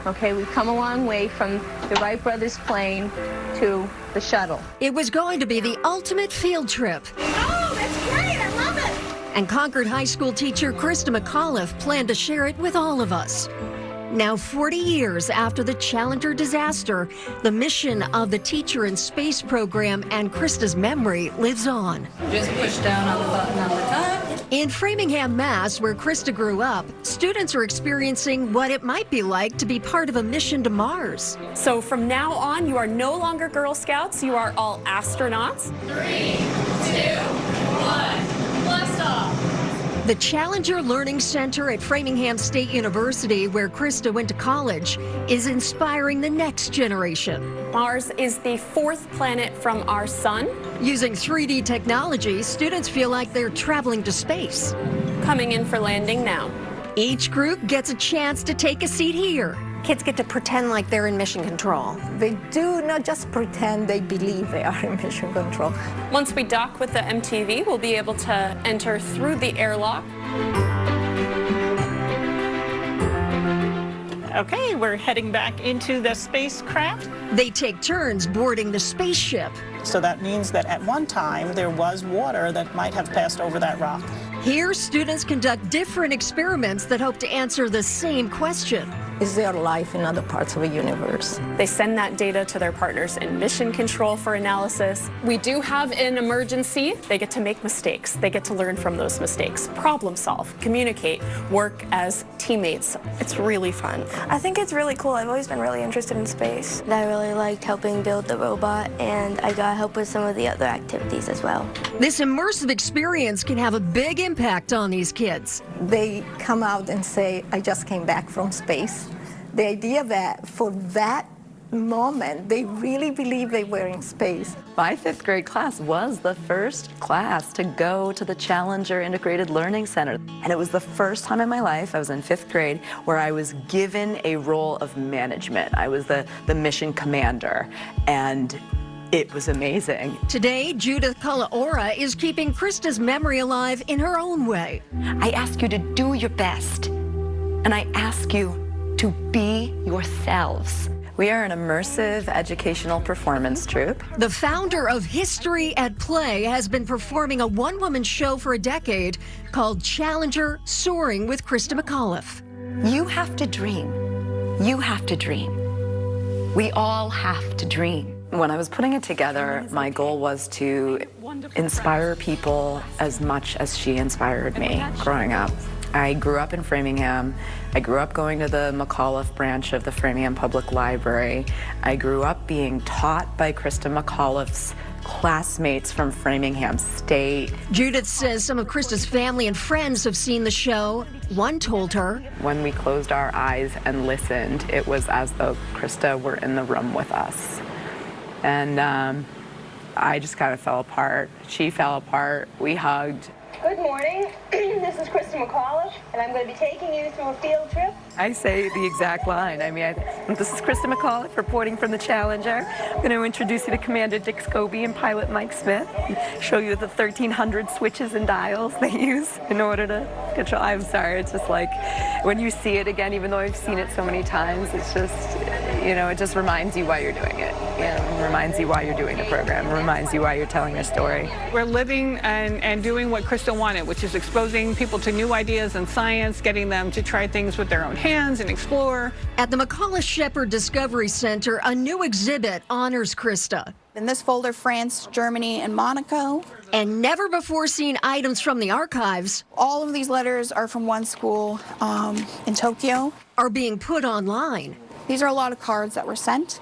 Okay, we've come a long way from the Wright brothers plane to the shuttle. It was going to be the ultimate field trip. Oh, that's great. I love it. And Concord High School teacher Krista McAuliffe planned to share it with all of us. Now, 40 years after the Challenger disaster, the mission of the Teacher in Space program and Krista's memory lives on. Just push down on the button on the top. In Framingham, Mass., where Krista grew up, students are experiencing what it might be like to be part of a mission to Mars. So from now on, you are no longer Girl Scouts, you are all astronauts. 3, 2, 1, blast off. The Challenger Learning Center at Framingham State University, where Krista went to college, is inspiring the next generation. Mars is the 4th planet from our sun. Using 3D technology, students feel like they're traveling to space. Coming in for landing now. Each group gets a chance to take a seat here. Kids get to pretend like they're in mission control. They do not just pretend, they believe they are in mission control. Once we dock with the MTV, we'll be able to enter through the airlock. Okay, we're heading back into the spacecraft. They take turns boarding the spaceship. So that means that at one time there was water that might have passed over that rock. Here, students conduct different experiments that hope to answer the same question. Is there life in other parts of the universe? They send that data to their partners in mission control for analysis. We do have an emergency. They get to make mistakes. They get to learn from those mistakes, problem solve, communicate, work as teammates. It's really fun. I think it's really cool. I've always been really interested in space. I really liked helping build the robot, and I got help with some of the other activities as well. This immersive experience can have a big impact on these kids. They come out and say, I just came back from space. The idea that for that moment, they really believe they were in space. My 5th grade class was the first class to go to the Challenger Integrated Learning Center. And it was the first time in my life, I was in 5th grade, where I was given a role of management. I was the mission commander, and it was amazing. Today, Judith Kalaora is keeping Krista's memory alive in her own way. I ask you to do your best, and I ask you to be yourselves. We are an immersive educational performance troupe. The founder of History at Play has been performing a one-woman show for a decade called Challenger Soaring with Krista McAuliffe. You have to dream. You have to dream. We all have to dream. When I was putting it together, my goal was to inspire people as much as she inspired me growing up. I grew up in Framingham. I grew up going to the McAuliffe branch of the Framingham Public Library. I grew up being taught by Krista McAuliffe's classmates from Framingham State. Judith says some of Krista's family and friends have seen the show. One told her, when we closed our eyes and listened, it was as though Krista were in the room with us. And I just kind of fell apart. She fell apart. We hugged. Good morning. This is Krista McAuliffe, and I'm going to be taking you through a field trip. I say the exact line. I mean, this is Krista McAuliffe reporting from the Challenger. I'm going to introduce you to Commander Dick Scobie and pilot Mike Smith, and show you the 1,300 switches and dials they use in order to control. I'm sorry, it's just like, when you see it again, even though I've seen it so many times, it's just, you know, it just reminds you why you're doing it. You know, it reminds you why you're doing the program. It reminds you why you're telling your story. We're living and doing what Krista wanted, which is exposing people to new ideas in science, getting them to try things with their own hands and explore. At the McAuliffe Shepard Discovery Center, a new exhibit honors Krista. In this folder, France, Germany, and Monaco. And never before seen items from the archives. All of these letters are from one school in Tokyo. Are being put online. These are a lot of cards that were sent.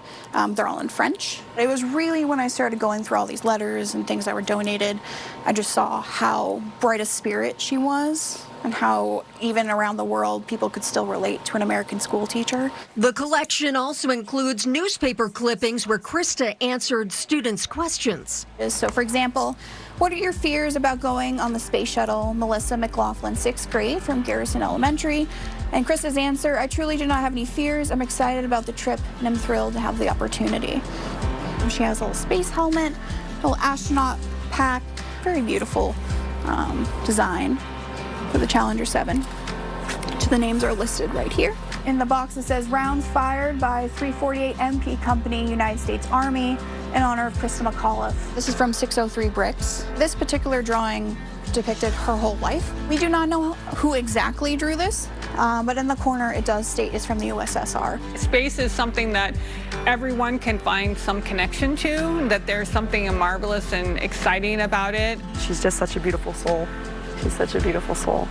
They're all in French. It was really when I started going through all these letters and things that were donated, I just saw how bright a spirit she was and how even around the world people could still relate to an American school teacher. The collection also includes newspaper clippings where Krista answered students' questions. So for example, what are your fears about going on the space shuttle? Melissa McLaughlin, 6th grade from Garrison Elementary. And Krista's answer, I truly do not have any fears. I'm excited about the trip and I'm thrilled to have the opportunity. She has a little space helmet, a little astronaut pack, very beautiful design for the Challenger 7. So the names are listed right here. In the box it says rounds fired by 348 MP Company, United States Army, in honor of Krista McAuliffe. This is from 603 Bricks. This particular drawing depicted her whole life. We do not know who exactly drew this, but in the corner it does state it's from the USSR. Space is something that everyone can find some connection to, that there's something marvelous and exciting about it. She's just such a beautiful soul. She's such a beautiful soul.